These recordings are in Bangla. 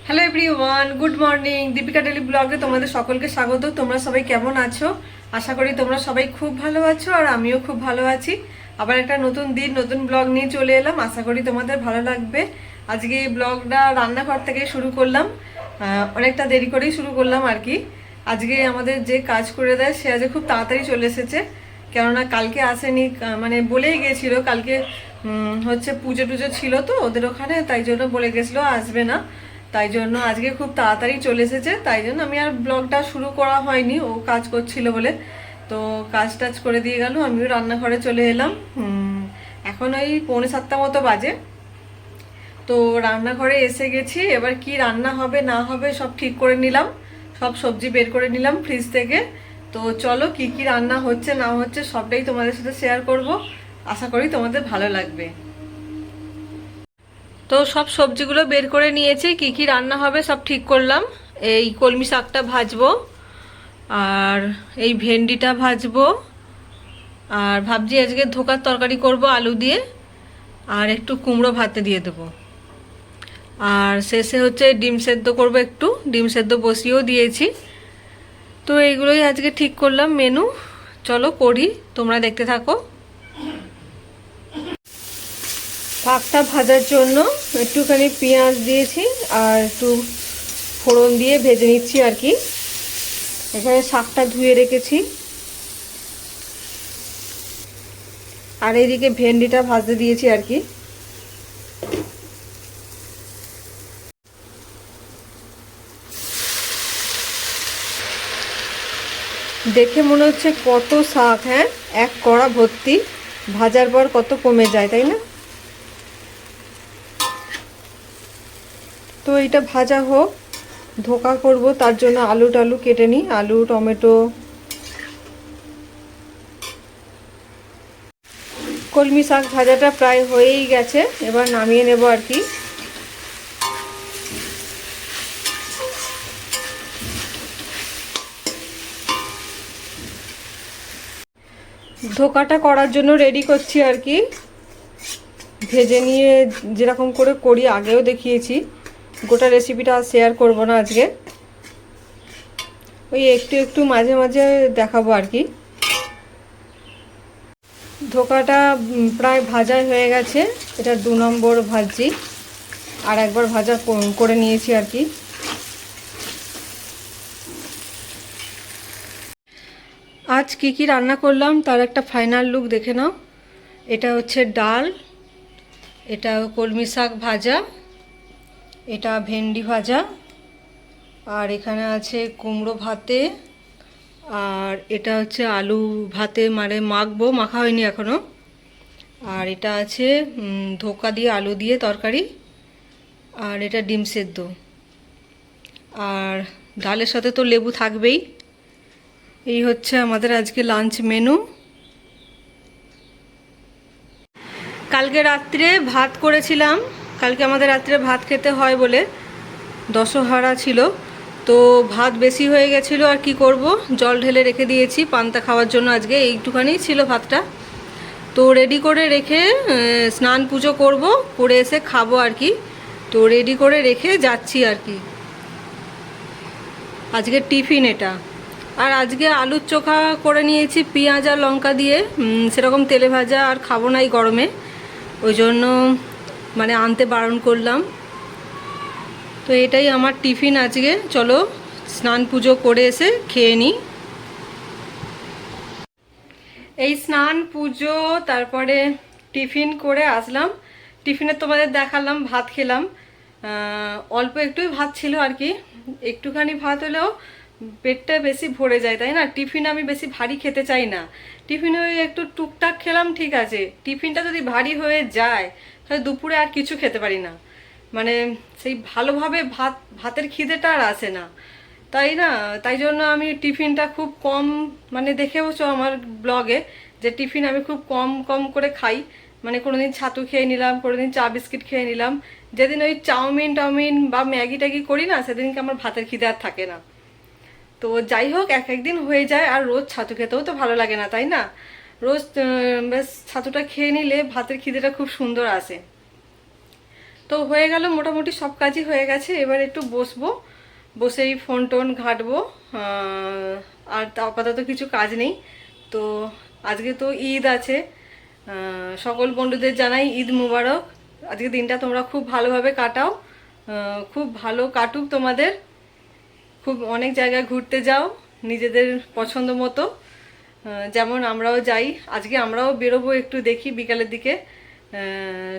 Hello everyone, good morning. Deepika daily ব্লগে তোমাদের সকলকে স্বাগত। তোমরা সবাই কেমন আছো? আশা করি তোমরা সবাই খুব ভালো আছো, আর আমিও খুব ভালো আছি। আবার একটা নতুন দিন, নতুন ব্লগ নিয়ে চলে এলাম। আশা করি তোমাদের ভালো লাগবে। আজকে এই ব্লগটা রান্নাঘর থেকে শুরু করলাম। অনেকটা দেরি করেই শুরু করলাম আর কি। আজকে আমাদের যে কাজ করে দেয় সে আজকে খুব তাড়াতাড়ি চলে এসেছে, কেননা কালকে আসেনি। মানে বলেই গেছিল কালকে হচ্ছে পুজো টুজো ছিল তো ওদের ওখানে, তাই জন্য বলে গেছিলো আসবে না। তাই জন্য আজকে খুব তাড়াতাড়ি চলে এসেছে, তাই জন্য আমি আর ব্লগটা শুরু করা হয়নি, ও কাজ করছিল বলে। তো কাজ টাজ করে দিয়ে গেল, আমিও রান্নাঘরে চলে এলাম। এখন ওই 6:45 মতো বাজে। তো রান্নাঘরে এসে গেছি, এবার কি রান্না হবে না হবে সব ঠিক করে নিলাম। সব সবজি বের করে নিলাম ফ্রিজ থেকে। তো চলো কি কি রান্না হচ্ছে না হচ্ছে সবটাই তোমাদের সাথে শেয়ার করব। আশা করি তোমাদের ভালো লাগবে। তো সব সবজিগুলো বের করে নিয়েছি, কি কি রান্না হবে সব ঠিক করলাম। এই কলমি শাকটা ভাজবো, আর এই ভেন্ডিটা ভাজবো, আর ভাবছি আজকে ধোকার তরকারি করব আলু দিয়ে, আর একটু কুমড়ো ভাতে দিয়ে দেবো। আর শেষে হচ্ছে ডিম সেদ্ধ করব, একটু ডিম সেদ্ধ বসিয়েও দিয়েছি। তো এইগুলোই আজকে ঠিক করলাম মেনু। চলো করি, তোমরা দেখতে থাকো। শাকটা ভাজার জন্য একটুখানি পেঁয়াজ দিয়েছি, আর একটু ফোড়ন দিয়ে ভেজে নিচ্ছি আর কি। এখানে শাকটা ধুয়ে রেখেছি, আর এইদিকে ভেন্ডিটা ভাজতে দিয়েছি আর কি। দেখে মনে হচ্ছে কত শাক, হ্যাঁ, এক কড়া ভর্তি। ভাজার পর কত কমে যায়, তাই না? তো এটা ভাজা হোক, ধোকা করব, তার জন্য আলু টালু কেটে নিই, আলু টমেটো। কলমি শাক ভাজাটা প্রায় হয়েই গেছে, এবার নামিয়ে নেব আর কি। ধোকাটা করার জন্য রেডি করছি আর কি। ভেজে নিয়ে যেরকম করে করি আগেও দেখিয়েছি, গোটা রেসিপিটা শেয়ার করব না আজকে, ওই একটু একটু মাঝে মাঝে দেখাবো আর কি। ধোকাটা প্রায় ভাজা হয়ে গেছে, এটা 2 নম্বর ভাজছি, আর একবার ভাজা করে নিয়েছি আর কি। আজ কি কি রান্না করলাম তার একটা ফাইনাল লুক দেখে নাও। এটা হচ্ছে ডাল, এটা কলমি শাক ভাজা, এটা ভেন্ডি ভাজা, আর এখানে আছে কুমড়ো ভাতে, আর এটা হচ্ছে আলু ভাতে মানে মাখবো, মাখা হয়নি এখনও। আর এটা আছে ধোকা দিয়ে আলু দিয়ে তরকারি, আর এটা ডিম সেদ্ধ। আর ডালের সাথে তো লেবু থাকবেই। এই হচ্ছে আমাদের আজকে লাঞ্চ মেনু। কালকে রাত্রে ভাত করেছিলাম, কালকে আমাদের রাত্রে ভাত খেতে হয় বলে দশহারা ছিল, তো ভাত বেশি হয়ে গেছিলো, আর কি করব, জল ঢেলে রেখে দিয়েছি পান্তা খাওয়ার জন্য। আজকে এইটুখানি ছিল ভাতটা, তো রেডি করে রেখে স্নান পুজো করব, করে এসে খাবো আর কি। তো রেডি করে রেখে যাচ্ছি আর কি। আজকে টিফিন এটা। আর আজকে আলুর চোখা করে নিয়েছি পেঁয়াজ আর লঙ্কা দিয়ে, সেরকম তেলে ভাজা আর খাবো না এই গরমে, ওই জন্য মানে আনতে বারণ করলাম। তো এটাই আমার টিফিন আজকে। চলো স্নান পুজো করে এসে খেয়ে নিই। এই স্নান পুজো তারপরে টিফিন করে আসলাম। টিফিনে তোমাদের দেখালাম ভাত খেলাম, অল্প একটুই ভাত ছিল আর কি। একটুখানি ভাত হলেও পেটটা বেশি ভরে যায়, তাই না? টিফিন আমি বেশি ভারী খেতে চাই না। টিফিনে ওই একটু টুকটাক খেলাম, ঠিক আছে। টিফিনটা যদি ভারী হয়ে যায় তাহলে দুপুরে আর কিছু খেতে পারি না, মানে সেই ভালোভাবে ভাতের খিদেটা আর আসে না, তাই না? তাই জন্য আমি টিফিনটা খুব কম, মানে দেখেওছো আমার ব্লগে যে টিফিন আমি খুব কম কম করে খাই। মানে কোনোদিন ছাতু খেয়ে নিলাম, কোনোদিন চা বিস্কিট খেয়ে নিলাম। যেদিন ওই চাউমিন টাউমিন বা ম্যাগি ট্যাগি করি না, সেদিনকে আমার ভাতের খিদে আর থাকে না। তো যাই হোক, এক একদিন হয়ে যায়, আর রোজ ছাতু খেতেও তো ভালো লাগে না, তাই না? রোজ বেশ ছাতুটা খেয়ে নিলে ভাতের খিদেটা খুব সুন্দর আসে। তো তো হয়ে গেল, মোটামুটি সব কাজই হয়ে গেছে। এবার একটু বসবো, বসেই ফোন টোন ঘাঁটবো। আর আপাতত কিছু কাজ নেই। তো আজকে তো ঈদ আছে, সকল বন্ধুদের জানাই ঈদ মুবারক। আজকে দিনটা তোমরা খুব ভালোভাবে কাটাও, খুব ভালো কাটুক তোমাদের। খুব অনেক জায়গায় ঘুরতে যাও নিজেদের পছন্দ মতো, যেমন আমরাও যাই। আজকে আমরাও বেরোবো, একটু দেখি বিকালের দিকে।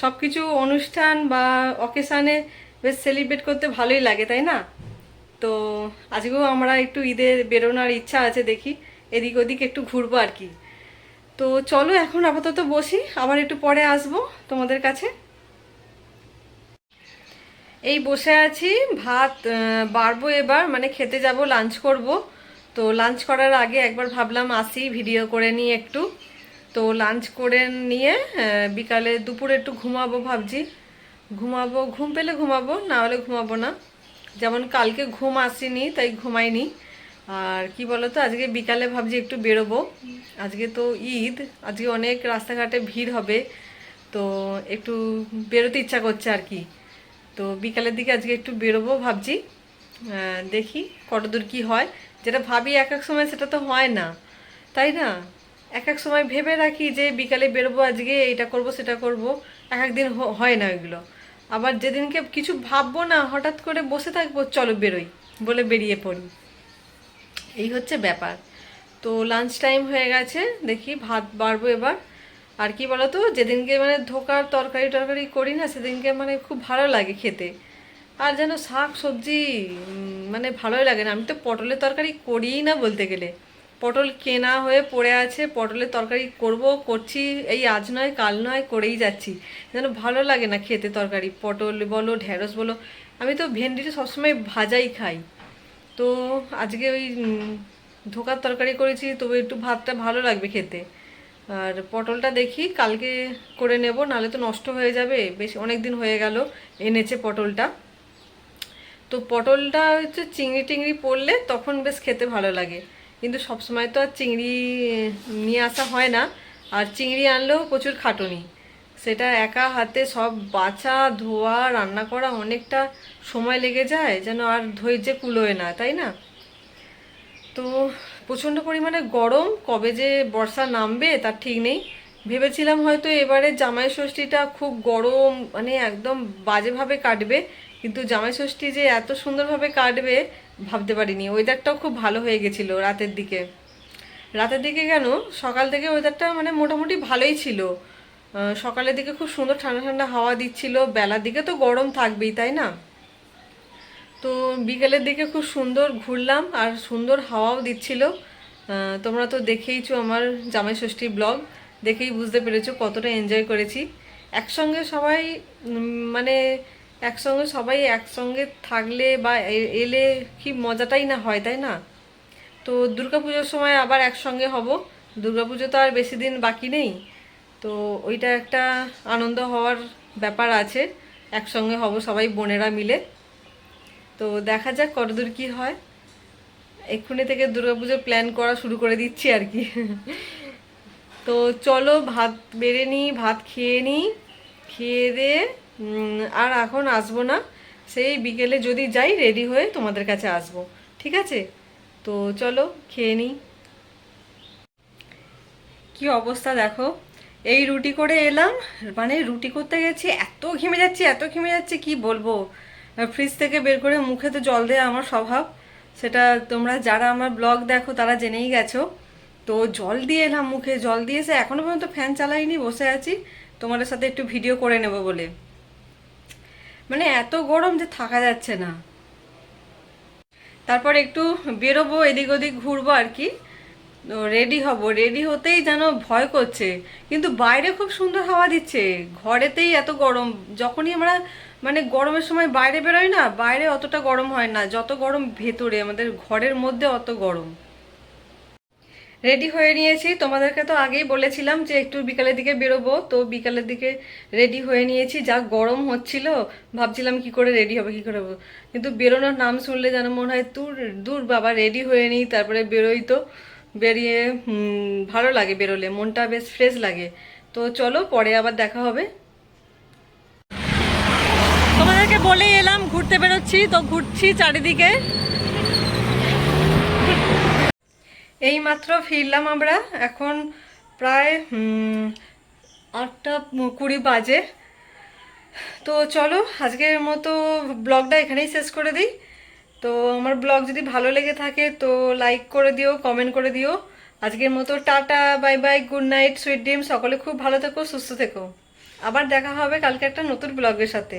সব কিছু অনুষ্ঠান বা অকেশানে বেশ সেলিব্রেট করতে ভালোই লাগে, তাই না? তো আজকেও আমরা একটু ঈদের বেরোনোর ইচ্ছা আছে, দেখি এদিক ওদিক একটু ঘুরবো আর কি। তো চলো এখন আপাতত বসি, আবার একটু পরে আসবো তোমাদের কাছে। এই বসে আছি, ভাত বাড়বো এবার, মানে খেতে যাব, লাঞ্চ করব। তো লাঞ্চ করার আগে একবার ভাবলাম আসি, ভিডিও করে নিই একটু। তো লাঞ্চ করে নিয়ে বিকালে দুপুরে একটু ঘুমাবো ভাবছি। ঘুমাবো, ঘুম পেলে ঘুমাবো, না হলে ঘুমাবো না। যেমন কালকে ঘুম আসেনি তাই ঘুমাইনি। আর কি বলতো, আজকে বিকালে ভাবছি একটু বেরোবো। আজকে তো ঈদ, আজকে অনেক রাস্তাঘাটে ভিড় হবে। তো একটু বেরোতে ইচ্ছা করছে আর কি। তো বিকালের দিকে আজকে একটু বেরোবো ভাবছি। দেখি কতদূর কি হয়। যেটা ভাবি এক এক সময় সেটা তো হয় না, তাই না? এক এক সময় ভেবে রাখি যে বিকালে বেরোবো, আজকে এইটা করব সেটা করব, এক একদিন হয় না ওইগুলো। আবার যেদিনকে কিছু ভাববো না, হঠাৎ করে বসে থাকবো, চলো বেরোই বলে বেরিয়ে পড়ি। এই হচ্ছে ব্যাপার। তো লাঞ্চ টাইম হয়ে গেছে, দেখি ভাত বাড়বো এবার। আর কি বলতো, যেদিনকে মানে ধোকার তরকারি টরকারি করি না, সেদিনকে মানে খুব ভালো লাগে খেতে। আর যেন শাক সবজি মানে ভালোই লাগে না। আমি তো পটলের তরকারি করিই না বলতে গেলে। পটল কেনা হয়ে পড়ে আছে, পটলের তরকারি করছি, এই আজ নয় কাল নয় করেই যাচ্ছি। যেন ভালো লাগে না খেতে তরকারি, পটল বলো ঢ্যাঁড়স বলো। আমি তো ভেন্ডিটা সবসময় ভাজাই খাই। তো আজকে ওই ধোকার তরকারি করেছি, তবু একটু ভাতটা ভালো লাগবে খেতে। আর পটলটা দেখি কালকে করে নেব, নাহলে তো নষ্ট হয়ে যাবে, বেশ অনেক দিন হয়ে গেল এনেছে পটলটা। তো পটলটা হচ্ছে চিংড়ি টিংড়ি পড়লে তখন বেশ খেতে ভালো লাগে, কিন্তু সবসময় তো আর চিংড়ি নিয়ে আসা হয় না। আর চিংড়ি আনলেও প্রচুর খাটুনি, সেটা একা হাতে সব বাছা ধোয়া রান্না করা অনেকটা সময় লেগে যায়, যেন আর ধৈর্যে কুলোয় না, তাই না? তো প্রচণ্ড পরিমাণে গরম, কবে যে বর্ষা নামবে তার ঠিক নেই। ভেবেছিলাম হয়তো এবারে জামাই ষষ্ঠীটা খুব গরম, মানে একদম বাজেভাবে কাটবে, কিন্তু জামাই ষষ্ঠী যে এত সুন্দরভাবে কাটবে ভাবতে পারিনি। ওয়েদারটাও খুব ভালো হয়ে গেছিলো রাতের দিকে। রাতের দিকে কেন, সকাল থেকে ওয়েদারটা মানে মোটামুটি ভালোই ছিল। সকালের দিকে খুব সুন্দর ঠান্ডা ঠান্ডা হাওয়া দিচ্ছিল, বেলার দিকে তো গরম থাকবেই, তাই না? তো বিকেলের দিকে খুব সুন্দর ঘুরলাম, আর সুন্দর হাওয়াও দিচ্ছিল। তোমরা তো দেখেইছো আমার জামাই ষষ্ঠী ব্লগ, দেখেই বুঝতে পেরেছো কতটা এনজয় করেছি। একসঙ্গে সবাই মানে একসঙ্গে সবাই একসঙ্গে থাকলে বা এলে কি মজাটাই না হয়, তাই না? তো দুর্গাপুজোর সময় আবার একসঙ্গে হব। দুর্গাপুজো তো আর বেশি দিন বাকি নেই। তো ওইটা একটা আনন্দ হওয়ার ব্যাপার আছে, একসঙ্গে হব সবাই বোনেরা মিলে। তো দেখা যাক কতদূর কি হয়। এক্ষুনি থেকে দুর্গাপুজোর প্ল্যান করা শুরু করে দিচ্ছি আর কি। তো চলো ভাত বেড়ে নিই, ভাত খেয়ে নিই, খেয়ে দিয়ে আর এখন আসবো না। সেই বিকেলে যদি যাই রেডি হয়ে তোমাদের কাছে আসবো, ঠিক আছে? তো চলো খেয়ে নিই। কি অবস্থা দেখো, এই রুটি করে এলাম, মানে রুটি করতে গেছি, এত ঘেমে যাচ্ছে এত ঘেমে যাচ্ছে কি বলবো। ফ্রিজ থেকে বের করে মুখে তো জল দেওয়া আমার স্বভাব, সেটা তোমরা যারা আমার ব্লগ দেখো তারা জেনেই গেছো। তো জল দিয়ে এলাম মুখে, জল দিয়ে এসে এখনো পর্যন্ত ফ্যান চালাইনি, বসে আছি তোমাদের সাথে একটু ভিডিও করে নেব বলে। মানে এত গরম যে থাকা যাচ্ছে না। তারপর একটু বেরোবো, এদিক ওদিক ঘুরবো আর কি। রেডি হব, রেডি হতেই যেন ভয় করছে, কিন্তু বাইরে খুব সুন্দর হাওয়া দিচ্ছে, ঘরেতেই এত গরম। যখনই আমরা মানে গরমের সময় বাইরে বেরোই না, বাইরে অতটা গরম হয় না যত গরম ভেতরে, আমাদের ঘরের মধ্যে অত গরম। রেডি হয়ে নিয়েছি, তোমাদেরকে তো আগেই বলেছিলাম যে একটু বিকালের দিকে বেরোবো, তো বিকালের দিকে রেডি হয়ে নিয়েছি। যা গরম হচ্ছিল, ভাবছিলাম কি করে রেডি হবে কি করে হবো, কিন্তু বেরোনোর নাম শুনলে যেন মনে হয় দূর দূর বাবা, রেডি হয়ে নিই তারপরে বেরোই। তো বেরিয়ে ভালো লাগে, বেরোলে মনটা বেশ ফ্রেশ লাগে। তো চলো পরে আবার দেখা হবে। বলেই এলাম, ঘুরতে বেরোচ্ছি, তো ঘুরছি চারিদিকে। এই মাত্র ফিরলাম আমরা, এখন প্রায় 8:20 বাজে। তো চলো আজকের মতো ব্লগটা এখানেই শেষ করে দিই। তো আমার ব্লগ যদি ভালো লেগে থাকে তো লাইক করে দিও, কমেন্ট করে দিও। আজকের মতো tata, bye bye, good night, sweet dream. সকলে খুব ভালো থেকো, সুস্থ থেকো। আবার দেখা হবে কালকে একটা নতুন ব্লগের সাথে।